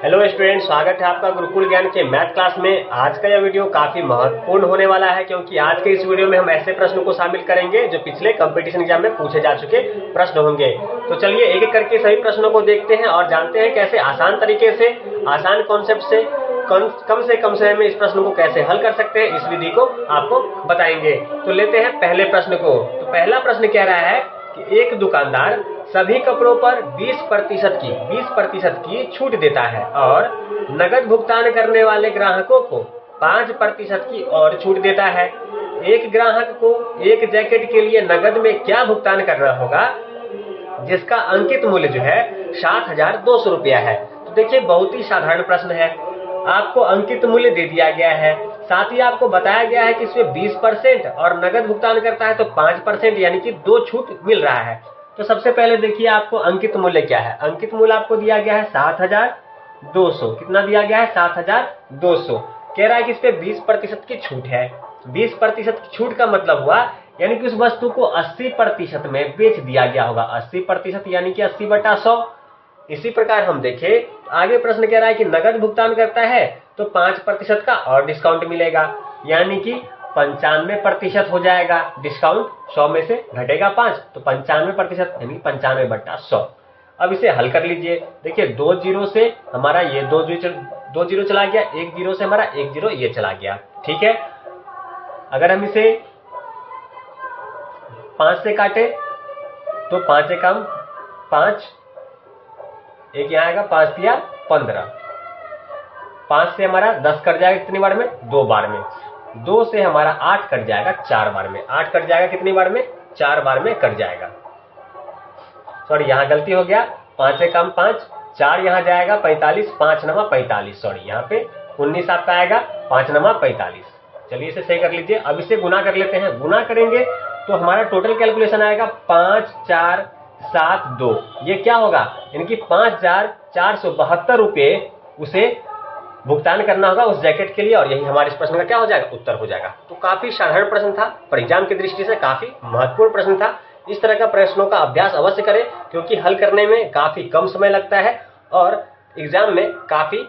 Hello student, स्वागत है आपका गुरुकुल ज्ञान के मैथ क्लास में। आज का यह वीडियो काफी महत्वपूर्ण होने वाला है, क्योंकि आज के इस वीडियो में हम ऐसे प्रश्नों को शामिल करेंगे जो पिछले कंपटीशन एग्जाम में पूछे जा चुके प्रश्न होंगे। तो चलिए एक एक करके सभी प्रश्नों को देखते हैं और जानते हैं कैसे आसान तरीके से, आसान कॉन्सेप्ट से कम समय में इस प्रश्न को कैसे हल कर सकते हैं। इस विधि को आपको बताएंगे। तो लेते हैं पहले प्रश्न को। तो पहला प्रश्न कह रहा है कि एक दुकानदार सभी कपड़ों पर 20% की छूट देता है और नगद भुगतान करने वाले ग्राहकों को 5% की और छूट देता है। एक ग्राहक को एक जैकेट के लिए नगद में क्या भुगतान करना होगा जिसका अंकित मूल्य जो है 7,200 रुपया है। तो देखिए, बहुत ही साधारण प्रश्न है। आपको अंकित मूल्य दे दिया गया है, साथ ही आपको बताया गया है कि इसमें 20% और नगद भुगतान करता है तो 5%, यानी कि 2 छूट मिल रहा है। तो सबसे पहले देखिए, आपको अंकित मूल्य क्या है। अंकित मूल्य आपको दिया गया है 7,200। कितना दिया गया है? 7,200। कह रहा है कि इस पे 20% की छूट है। 20% की छूट का मतलब हुआ यानी कि उस वस्तु को 80% में बेच दिया गया होगा। 80% यानी कि 80/100। इसी प्रकार हम देखें, आगे प्रश्न कह रहा है कि नगद भुगतान करता है तो 5% का और डिस्काउंट मिलेगा, यानी कि 95% हो जाएगा। डिस्काउंट 100 में से घटेगा 5, तो 95% यानी 95/100। अब इसे हल कर लीजिए। देखिए, 2 जीरो से हमारा ये 2 जीरो चला गया, 1 जीरो से हमारा 1 जीरो ये चला गया। ठीक है, अगर हम इसे 5 से काटे तो 5 एकम 5, एक यहाँ आएगा 5 तिया 15। 5 से हमारा 10 कट जाएगा कितनी बार में? 2 बार में। 2 से हमारा 8 कट जाएगा 4 बार में। 8 कट जाएगा कितनी बार में? 4 बार में कट जाएगा। सॉरी, यहाँ गलती हो गया। 5 एकम 5, 4 यहाँ जाएगा 45, 5 नवा 45। सॉरी, यहाँ पे 19 आपका आएगा, 5 नवा 45। चलिए इसे सही कर लीजिए। अब इसे गुना कर लेते हैं। गुना करेंगे तो हमारा टोटल कैलकुलेशन आएगा 5,4,7,2। ये क्या होगा? यानी कि 5,472 रुपये उसे भुगतान करना होगा उस जैकेट के लिए, और यही हमारे इस प्रश्न का क्या हो जाएगा? उत्तर हो जाएगा। तो काफी साधारण प्रश्न था, पर एग्जाम की दृष्टि से काफी महत्वपूर्ण प्रश्न था। इस तरह का प्रश्नों का अभ्यास अवश्य करें, क्योंकि हल करने में काफी कम समय लगता है और एग्जाम में काफी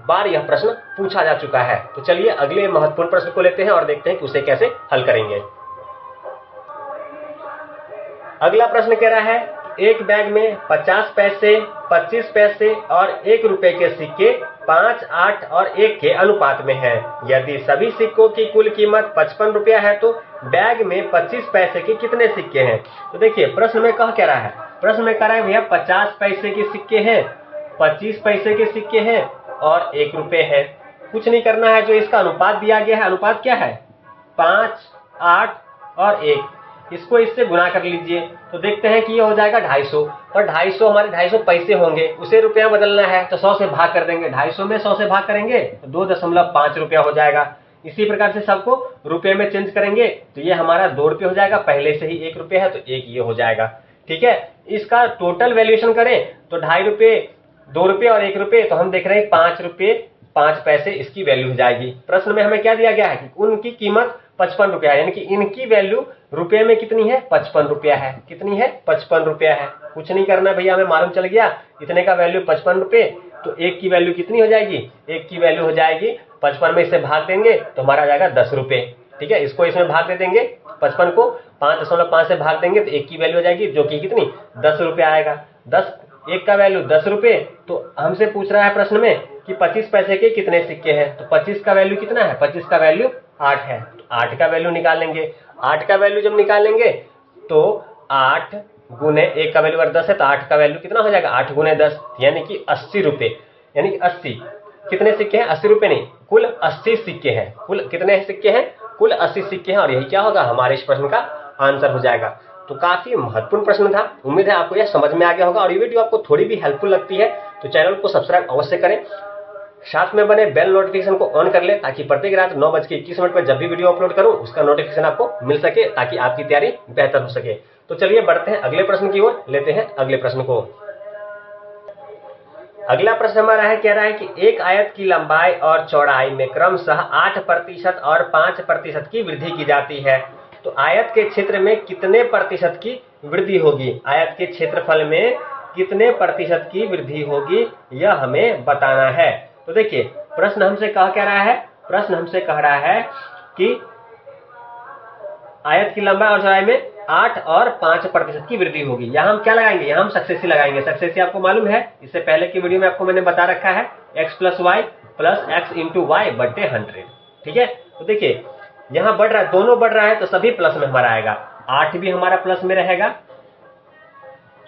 बार यह प्रश्न पूछा जा चुका है। तो चलिए अगले महत्वपूर्ण प्रश्न को लेते हैं और देखते हैं कि उसे कैसे हल करेंगे। अगला प्रश्न कह रहा है, एक बैग में 50 पैसे, 25 पैसे और 1 रुपए के सिक्के 5, 8 और 1 के अनुपात में है। यदि सभी सिक्कों की कुल कीमत 55 रुपया है तो बैग में 25 पैसे के कितने सिक्के हैं? तो देखिए, प्रश्न में क्या रहा है? प्रश्न में कह रहा है भैया 50 पैसे के सिक्के हैं, 25 पैसे के सिक्के हैं और 1 रुपए है। कुछ नहीं करना है, जो इसका अनुपात दिया गया है, अनुपात क्या है? 5, 8 और 1। इसको इससे गुना कर लीजिए तो देखते हैं कि ये हो जाएगा 250। और 250 हमारे 250 पैसे होंगे, उसे रुपया बदलना है तो 100 से भाग कर देंगे। 250 में 100 से भाग करेंगे तो 2.5 रुपया हो जाएगा। इसी प्रकार से सबको रुपये में चेंज करेंगे तो ये हमारा 2 रुपये हो जाएगा। पहले से ही 1 रुपये है तो 1 ये हो जाएगा। ठीक है, इसका टोटल वैल्यूएशन करें तो 2.5 रुपये, 2 रुपये और 1 रुपये, तो हम देख रहे हैं 5 रुपये 5 पैसे इसकी वैल्यू हो जाएगी। प्रश्न में हमें क्या दिया गया है कि उनकी कीमत 55 रुपया है, यानी कि इनकी वैल्यू रुपये में कितनी है? 55 रुपया है। कितनी है? 55 रुपया है। कुछ नहीं करना भैया, हमें मालूम चल गया इतने का वैल्यू 55 रुपये। तो 1 की वैल्यू कितनी हो जाएगी? 1 की वैल्यू हो जाएगी 55 में इसे भाग देंगे तो हमारा आ जाएगा 10 रुपये। ठीक है, इसको इसमें भाग दे देंगे, 55 को 5.5 से भाग देंगे तो 1 की वैल्यू हो जाएगी, जो कि कितनी? 10 रुपये आएगा। 1 का वैल्यू 10 रुपये। तो हमसे पूछ रहा है प्रश्न में कि 25 पैसे के कितने सिक्के हैं, तो 25 का वैल्यू कितना है? 25 का वैल्यू 8 है। तो 8 का वैल्यू निकालेंगे। 8 का वैल्यू जब निकालेंगे तो 8 गुने 1 का वैल्यू अगर 10 है तो 8 का वैल्यू कितना हो जाएगा? 8 गुने 10 यानी कि 80 रुपये। यानी कि 80 कितने सिक्के हैं? 80 रुपये नहीं, कुल 80 सिक्के हैं। कुल कितने सिक्के हैं? कुल 80 सिक्के हैं, और यही क्या होगा? हमारे इस प्रश्न का आंसर हो जाएगा। तो काफी महत्वपूर्ण प्रश्न था। उम्मीद है आपको यह समझ में आ गया होगा, और ये वीडियो आपको थोड़ी भी हेल्पफुल लगती है तो चैनल को सब्सक्राइब अवश्य करें। साथ में बने बेल नोटिफिकेशन को ऑन कर ले, ताकि प्रत्येक रात 9:21 पर जब भी वीडियो अपलोड करूं उसका नोटिफिकेशन आपको मिल सके, ताकि आपकी तैयारी बेहतर हो सके। तो चलिए बढ़ते हैं अगले प्रश्न की ओर। लेते हैं अगले प्रश्न को। अगला प्रश्न हमारा है, कह रहा है कि एक आयत की लंबाई और चौड़ाई में क्रमशः 8% और 5% की वृद्धि की जाती है। तो आयत के क्षेत्र में कितने प्रतिशत की वृद्धि होगी? आयत के क्षेत्रफल में कितने प्रतिशत की वृद्धि होगी यह हमें बताना है। तो देखिए प्रश्न हमसे कह रहा है, प्रश्न हमसे कह रहा है कि आयत की लंबाई और चौड़ाई में 8 और 5% की वृद्धि होगी। यहाँ हम क्या लगाएंगे, यहाँ हम सक्सेसी लगाएंगे। सक्सेसी आपको मालूम है, इससे पहले की वीडियो में आपको मैंने बता रखा है, x + y + x × y / 100। ठीक है, तो देखिए यहाँ बढ़ रहा है, दोनों बढ़ रहा है तो सभी प्लस में हमारा आएगा। 8 भी हमारा प्लस में रहेगा,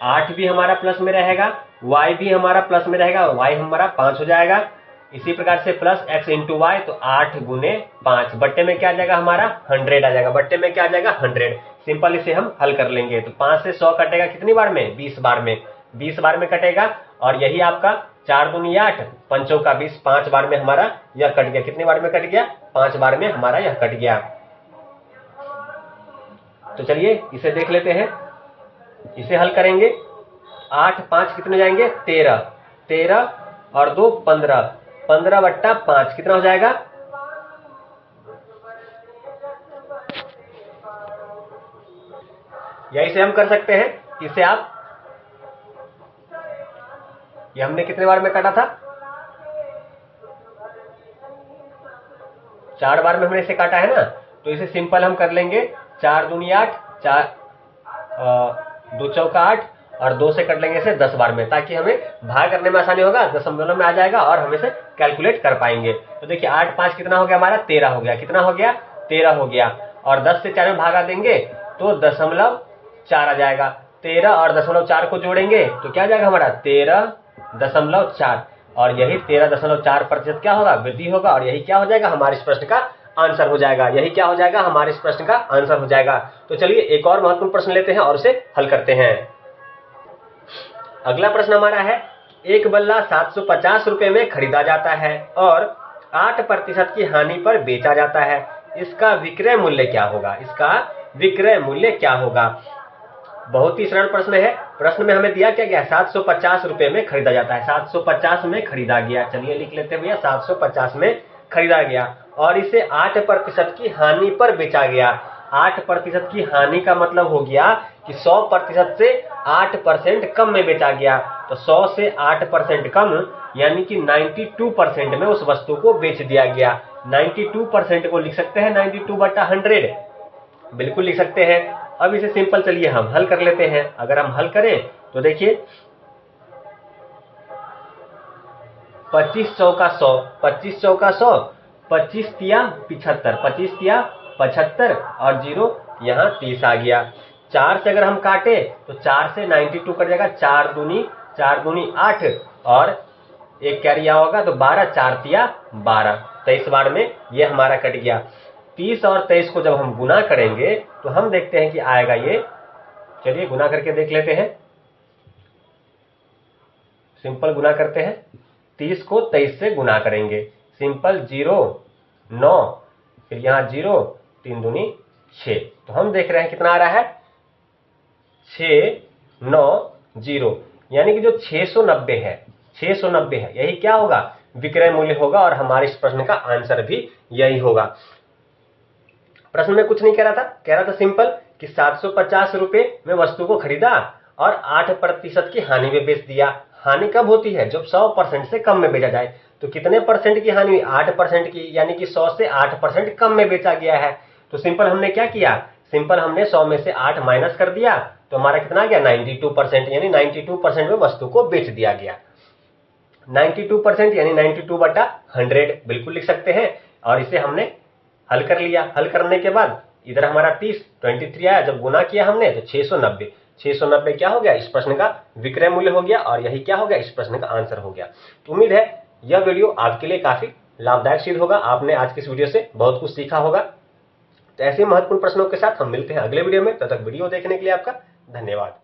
8 भी हमारा प्लस में रहेगा, y भी हमारा प्लस में रहेगा, y हमारा 5 हो जाएगा। इसी प्रकार से प्लस x × y, तो 8 × 5 बट्टे में क्या आ जाएगा हमारा 100 आ जाएगा। बट्टे में क्या आ जाएगा 100। सिंपल इसे हम हल कर लेंगे। तो 5 से 100 कटेगा कितनी बार में, 20 बार में, 20 बार में कटेगा। और यही आपका 4 दूनी 8, 5 चौका 20, 5 बार में हमारा यह कट गया। कितनी बार में कट गया, 5 बार में हमारा यह कट गया। तो चलिए इसे देख लेते हैं, इसे हल करेंगे। 8 5 कितने जाएंगे 13, 13 और 2 15, 15/5 कितना हो जाएगा, या इसे हम कर सकते हैं, इसे आप, ये हमने कितने बार में काटा था, 4 बार में हमने इसे काटा है ना। तो इसे सिंपल हम कर लेंगे, 4 दूनी 8, 2 चौका 8 और 2 से कट लेंगे इसे 10 बार में, ताकि हमें भाग करने में आसानी होगा, दशमलव में आ जाएगा और हम इसे कैलकुलेट कर पाएंगे। तो देखिए 8 5 कितना हो गया हमारा 13 हो गया। कितना हो गया 13 हो गया। और 10 से 4 में भागा देंगे तो 0.4 आ जाएगा। 13 और 0.4 को जोड़ेंगे तो क्या आ जाएगा हमारा 13.4, और यही 13.4% क्या होगा, वृद्धि होगा। और यही क्या हो जाएगा, हमारे इस प्रश्न का आंसर हो जाएगा। यही क्या हो जाएगा, हमारे इस प्रश्न का आंसर हो जाएगा। तो चलिए एक और महत्वपूर्ण प्रश्न लेते हैं और उसे हल करते हैं। अगला प्रश्न हमारा है, एक बल्ला 750 रुपए में खरीदा जाता है और 8% की हानि पर बेचा जाता है। इसका विक्रय मूल्य क्या होगा, इसका विक्रय मूल्य क्या होगा। बहुत ही सरल प्रश्न है। प्रश्न में हमें दिया क्या गया, 750 रुपए में खरीदा जाता है। 750 में खरीदा गया, चलिए लिख लेते हैं भैया, 750 में खरीदा गया और इसे 8% की हानि पर बेचा गया। 8% की हानि का मतलब हो गया कि 100% से 8% कम में बेचा गया। तो 100 से 8% कम यानी कि 92% में उस वस्तु को बेच दिया गया। 92% को लिख सकते हैं 92/100, बिल्कुल लिख सकते हैं। अब इसे सिंपल चलिए हम हल कर लेते हैं। अगर हम हल करें तो देखिए 25 चौका 100, 25 चौका 100, 25 तिया 75, 25 तिया 75 और 0 यहाँ 30 आ गया। 4 से अगर हम काटे तो 4 से 92 कट जाएगा। 4 दूनी 8 और एक कैरिया होगा तो 12, 4 तिया 12, 23 बार में ये हमारा कट गया। 30 और 23 को जब हम गुना करेंगे तो हम देखते हैं कि आएगा ये, चलिए गुना करके देख लेते हैं। सिंपल गुना करते हैं, 30 को 23 से गुना करेंगे। सिंपल 0 9, फिर यहाँ 0, 3 दूनी 6, तो हम देख रहे हैं कितना आ रहा है 6 9 0, यानी कि जो 690 है, 690 है, यही क्या होगा, विक्रय मूल्य होगा। और हमारे इस प्रश्न का आंसर भी यही होगा। प्रश्न में कुछ नहीं कह रहा था सिंपल कि 750 रुपए में वस्तु को खरीदा और 8% की हानि में बेच दिया। हानि कब होती है, जब 100% से कम में बेचा जाए। तो कितने परसेंट की हानि हुई, 8% की, यानी कि 100 से 8% कम में बेचा गया है। तो सिंपल हमने क्या किया, सिंपल हमने 100 में से 8 माइनस कर दिया तो हमारा कितना आ गया 92%, यानी 92% में वस्तु को बेच दिया गया। 92% यानी 92/100 बिल्कुल लिख सकते हैं। और इसे हमने हल कर लिया। हल करने के बाद इधर हमारा 23 आया, जब गुना किया हमने तो 690, 690 क्या हो गया, इस प्रश्न का विक्रय मूल्य हो गया। और यही क्या हो गया, इस प्रश्न का आंसर हो गया। तो उम्मीद है यह वीडियो आपके लिए काफी लाभदायक सिद्ध होगा। आपने आज की इस वीडियो से बहुत कुछ सीखा होगा। तो ऐसे महत्वपूर्ण प्रश्नों के साथ हम मिलते हैं अगले वीडियो में। तब तक वीडियो देखने के लिए आपका धन्यवाद।